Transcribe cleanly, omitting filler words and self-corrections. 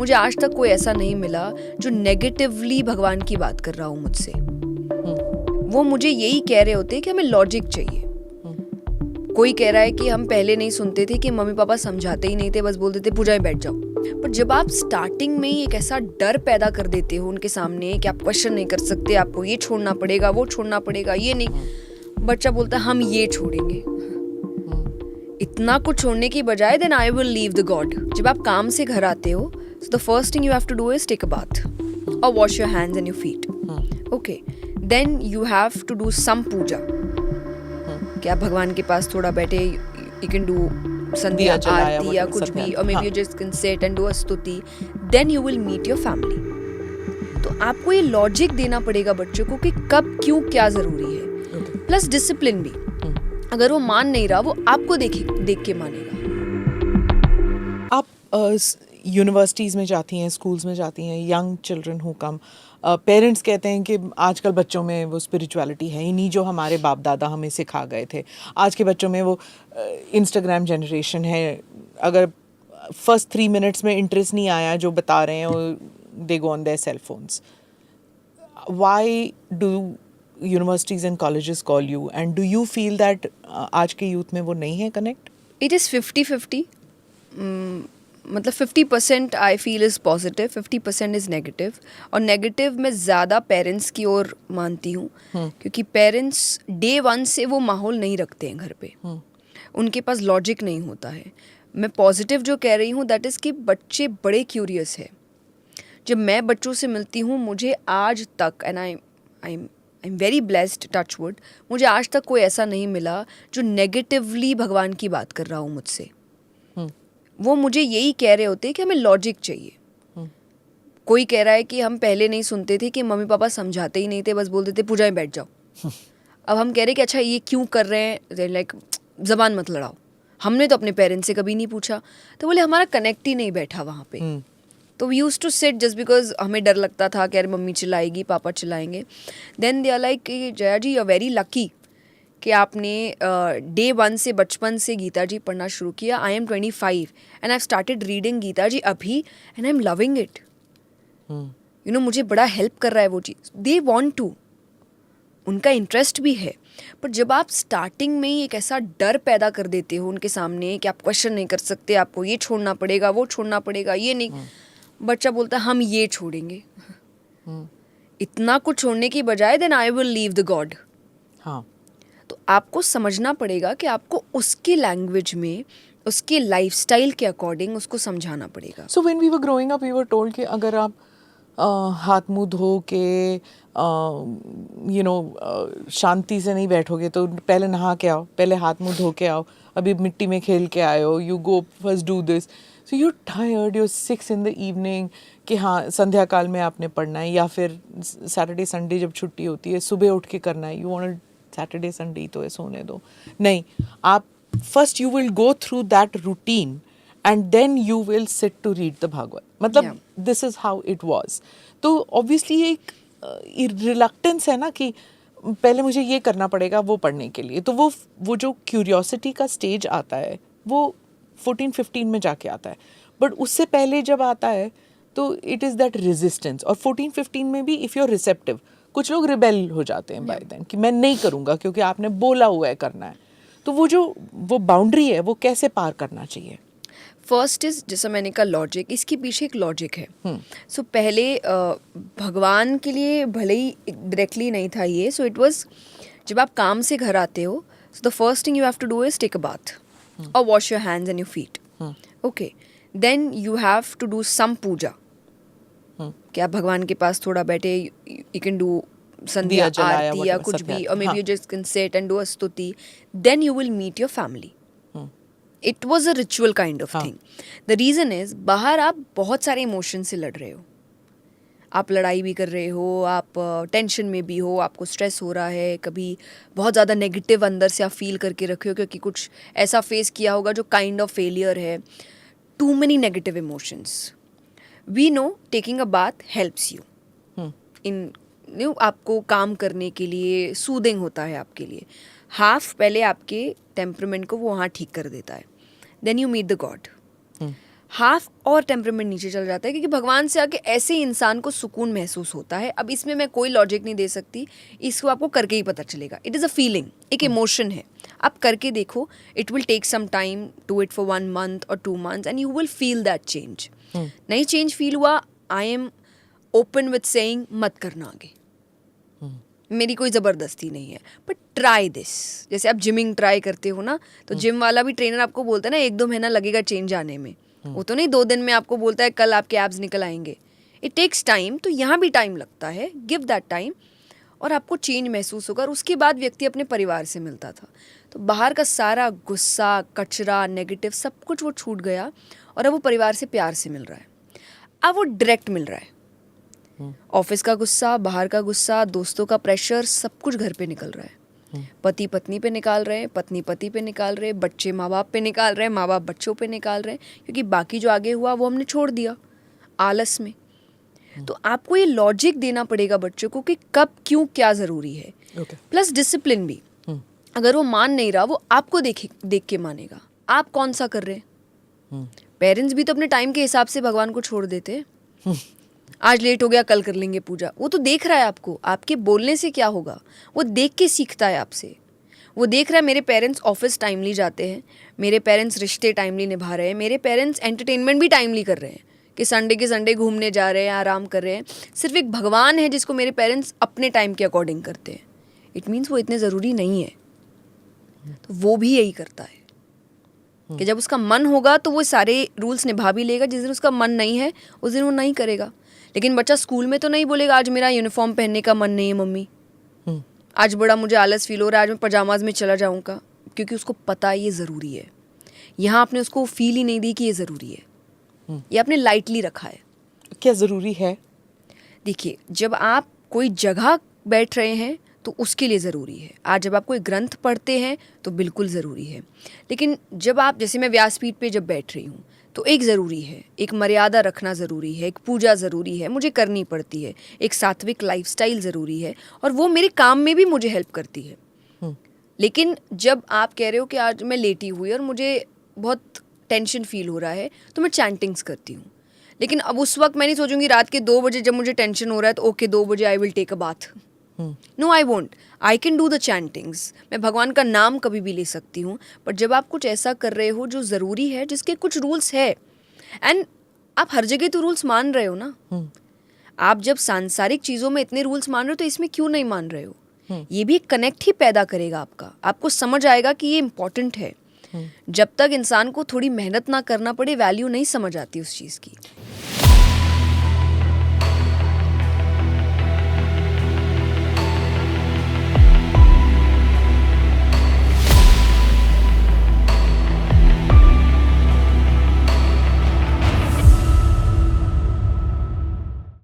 मुझे आज तक कोई ऐसा नहीं मिला जो नेगेटिवली भगवान की बात कर रहा हो मुझसे। वो मुझे यही कह रहे होते कि हमें लॉजिक चाहिए। कोई कह रहा है कि हम पहले नहीं सुनते थे कि मम्मी पापा समझाते ही नहीं थे, बस बोलते थे पूजा में बैठ जाओ। पर जब आप स्टार्टिंग में ही एक ऐसा डर पैदा कर देते हो उनके सामने कि आप क्वेश्चन नहीं कर सकते, आपको ये छोड़ना पड़ेगा, वो छोड़ना पड़ेगा, ये नहीं, बच्चा बोलता है हम ये छोड़ेंगे। इतना कुछ छोड़ने की बजाय then I will leave the god. जब आप काम से घर आते हो, so the first thing you have to do is take a bath or wash your hands and your feet. Okay, then you have to do some puja. कि आप भगवान के पास थोड़ा बैठे, you can do संध्या आरती या कुछ भी, or maybe you just can sit and do a स्तुति. Then you will meet your family. तो आपको ये लॉजिक देना पड़ेगा बच्चों को कि कब क्यों क्या जरूरी है, प्लस डिसिप्लिन भी। अगर वो मान नहीं रहा, वो आपको देख के मानेगा। आप यूनिवर्सिटीज़ में जाती हैं, स्कूल्स में जाती हैं, young children who come, parents कहते हैं कि आजकल बच्चों में वो स्पिरिचुअलिटी है ही नहीं जो हमारे बाप दादा हमें सिखा गए थे। आज के बच्चों में वो इंस्टाग्राम जनरेशन है, अगर फर्स्ट 3 मिनट्स में इंटरेस्ट नहीं आया जो बता रहे हैं, they go on their cell phones. Why do universities and colleges call you, and do you feel that आज के यूथ में वो नहीं है कनेक्ट? It is 50-50। मतलब 50% I feel is positive, 50% is negative. और नेगेटिव मैं ज़्यादा पेरेंट्स की ओर मानती हूँ, क्योंकि पेरेंट्स डे 1 से वो माहौल नहीं रखते हैं घर पे। उनके पास लॉजिक नहीं होता है। मैं पॉजिटिव जो कह रही हूँ दैट इज़ कि बच्चे बड़े क्यूरियस है। जब मैं बच्चों से मिलती हूँ, मुझे आज तक, and I am very blessed, touch wood, मुझे आज तक कोई ऐसा नहीं मिला जो नेगेटिवली भगवान की बात कर रहा हो मुझसे। वो मुझे यही कह रहे होते कि हमें लॉजिक चाहिए। कोई कह रहा है कि हम पहले नहीं सुनते थे कि मम्मी पापा समझाते ही नहीं थे, बस बोलते थे पूजा में बैठ जाओ। अब हम कह रहे कि अच्छा ये क्यों कर रहे हैं, लाइक ज़बान मत लड़ाओ। हमने तो अपने पेरेंट्स से कभी नहीं पूछा। तो बोले हमारा कनेक्ट ही नहीं बैठा वहाँ पे। तो we use to sit just because हमें डर लगता था कि अरे मम्मी चिल्लाएगी, पापा चिल्लाएंगे। Then they are like Jaya ji you are very lucky कि आपने डे 1 से, बचपन से गीता जी पढ़ना शुरू किया। I am 25 and I started reading Gita ji अभी, and I am loving it. You know, मुझे बड़ा हेल्प कर रहा है वो चीज़। दे वॉन्ट टू, उनका इंटरेस्ट भी है। पर जब आप स्टार्टिंग में ही एक ऐसा डर पैदा कर देते हो उनके सामने कि आप क्वेश्चन नहीं कर सकते, आपको ये छोड़ना पड़ेगा, वो छोड़ना पड़ेगा, ये नहीं, बच्चा बोलता है हम ये छोड़ेंगे। इतना कुछ छोड़ने की बजाय then I will leave the god. हाँ, तो आपको समझना पड़ेगा कि आपको उसके लैंग्वेज में, उसके लाइफस्टाइल के अकॉर्डिंग उसको समझाना पड़ेगा। So when we were growing up we were told कि अगर आप हाथ मुंह धो के शांति से नहीं बैठोगे तो पहले नहा के आओ, पहले हाथ मुंह धो के आओ, अभी मिट्टी में खेल के आए हो, you go first do this, so you tired, you 6 in the evening कि हाँ संध्या काल में आपने पढ़ना है, या फिर सैटरडे संडे जब छुट्टी होती है सुबह उठ के करना है, यू वांट सैटरडे संडे तो है सोने दो, नहीं, आप first you will go through that routine and then you will sit to read the Bhagavad. मतलब this is how it was. तो obviously एक reluctance है ना कि पहले मुझे ये करना पड़ेगा वो पढ़ने के लिए। तो वो जो curiosity का stage आता है वो 14-15 में जाके आता है, but उससे पहले जब आता है तो it is that resistance। और 14-15 में भी if you're receptive, कुछ लोग rebel हो जाते हैं by then कि मैं नहीं करूँगा क्योंकि आपने बोला हुआ है करना है। तो वो बाउंड्री है वो कैसे पार करना चाहिए? फर्स्ट इज, जैसा मैंने कहा लॉजिक, इसके पीछे एक लॉजिक है। सो पहले भगवान के लिए भले ही डायरेक्टली नहीं था ये, सो इट वाज जब आप काम से घर आते हो, so the first thing you have to do is take a bath और wash your hands and your feet. Okay, then you have to do some puja, कि आप भगवान के पास थोड़ा बैठे, you can do sandhya aarti या कुछ भी, और maybe you just can sit and do a stuti, then you will meet your family. It was a ritual kind of thing. The reason is, बाहर आप बहुत सारे इमोशन से लड़ रहे हो, आप लड़ाई भी कर रहे हो, आप टेंशन में भी हो, आपको स्ट्रेस हो रहा है, कभी बहुत ज़्यादा नेगेटिव अंदर से आप फील करके रखे हो क्योंकि कुछ ऐसा फेस किया होगा जो काइंड ऑफ फेलियर है। Too many negative emotions. We know taking a bath helps you in, आपको काम करने के लिए सूदिंग होता है आपके लिए। हाफ पहले आपके टेम्परामेंट को वो वहाँ ठीक कर देता है, then you meet the god. Half और टेम्परामेंट नीचे चल जाता है, क्योंकि भगवान से आके ऐसे ही इंसान को सुकून महसूस होता है। अब इसमें मैं कोई लॉजिक नहीं दे सकती, इसको आपको करके ही पता चलेगा। इट इज़ अ फीलिंग, एक इमोशन है, आप करके देखो। It will take some time, do it for 1 month और 2 months and you will feel that change. नहीं चेंज फील हुआ, I am open with saying मत करना आगे, मेरी कोई ज़बरदस्ती नहीं है, बट ट्राई दिस। जैसे आप जिमिंग ट्राई करते हो ना, तो जिम वाला भी ट्रेनर आपको बोलता है ना 1-2 महीना लगेगा चेंज आने में, वो तो नहीं 2 दिन में आपको बोलता है कल आपके एब्स निकल आएंगे। इट टेक्स टाइम, तो यहाँ भी टाइम लगता है, गिव दैट टाइम और आपको चेंज महसूस होगा। और उसके बाद व्यक्ति अपने परिवार से मिलता था, तो बाहर का सारा गुस्सा, कचरा, नेगेटिव सब कुछ वो छूट गया और अब वो परिवार से प्यार से मिल रहा है, अब वो डायरेक्ट मिल रहा है। ऑफिस का गुस्सा, बाहर का गुस्सा, दोस्तों का प्रेशर, सब कुछ घर पे निकल रहा है। पति पत्नी पे निकाल रहे हैं, पत्नी पति पे निकाल रहे हैं, बच्चे माँ बाप पे निकाल रहे हैं, माँ बाप बच्चों पे निकाल रहे हैं, क्योंकि बाकी जो आगे हुआ वो हमने छोड़ दिया आलस में। तो आपको ये लॉजिक देना पड़ेगा बच्चों को कि कब क्यों क्या ज़रूरी है। प्लस डिसिप्लिन भी, अगर वो मान नहीं रहा, वो आपको देख के मानेगा। आप कौन सा कर रहे हैं? पेरेंट्स भी तो अपने टाइम के हिसाब से भगवान को छोड़ देते हैं। आज लेट हो गया, कल कर लेंगे पूजा, वो तो देख रहा है आपको, आपके बोलने से क्या होगा, वो देख के सीखता है आपसे। वो देख रहा है मेरे पेरेंट्स ऑफिस टाइमली जाते हैं, मेरे पेरेंट्स रिश्ते टाइमली निभा रहे हैं, मेरे पेरेंट्स एंटरटेनमेंट भी टाइमली कर रहे हैं कि संडे के संडे घूमने जा रहे हैं, आराम कर रहे हैं। सिर्फ एक भगवान है जिसको मेरे पेरेंट्स अपने टाइम के अकॉर्डिंग करते हैं। इट मीन्स वो इतने ज़रूरी नहीं है। तो वो भी यही करता है कि जब उसका मन होगा तो वो सारे रूल्स निभा भी लेगा, जिस दिन उसका मन नहीं है उस दिन वो नहीं करेगा। लेकिन बच्चा स्कूल में तो नहीं बोलेगा आज मेरा यूनिफॉर्म पहनने का मन नहीं है मम्मी, आज बड़ा मुझे आलस फील हो रहा है, आज मैं पजामाज में चला जाऊँगा, क्योंकि उसको पता है ये ज़रूरी है। यहाँ आपने उसको फील ही नहीं दी कि ये ज़रूरी है, ये आपने लाइटली रखा है। क्या ज़रूरी है? देखिए, जब आप कोई जगह बैठ रहे हैं तो उसके लिए ज़रूरी है। आज जब आप कोई ग्रंथ पढ़ते हैं तो बिल्कुल ज़रूरी है। लेकिन जब आप, जैसे मैं व्यासपीठ पे जब बैठ रही हूँ तो एक ज़रूरी है, एक मर्यादा रखना ज़रूरी है, एक पूजा ज़रूरी है, मुझे करनी पड़ती है, एक सात्विक लाइफस्टाइल ज़रूरी है, और वो मेरे काम में भी मुझे हेल्प करती है। लेकिन जब आप कह रहे हो कि आज मैं लेटी हुई और मुझे बहुत टेंशन फील हो रहा है तो मैं चैंटिंग्स करती हूँ, लेकिन अब उस वक्त मैं नहीं सोचूंगी रात के 2 बजे जब मुझे टेंशन हो रहा है तो ओके 2 बजे I will take a bath. No, I won't, I can do the chantings. मैं भगवान का नाम कभी भी ले सकती हूँ, पर जब आप कुछ ऐसा कर रहे हो जो ज़रूरी है, जिसके कुछ रूल्स है, एंड आप हर जगह तो रूल्स मान रहे हो ना, आप जब सांसारिक चीज़ों में इतने रूल्स मान रहे हो तो इसमें क्यों नहीं मान रहे हो? ये भी एक कनेक्ट ही पैदा करेगा आपका, आपको समझ आएगा कि ये इम्पॉर्टेंट है। जब तक इंसान को थोड़ी मेहनत ना करना पड़े, वैल्यू नहीं समझ आती उस चीज़ की।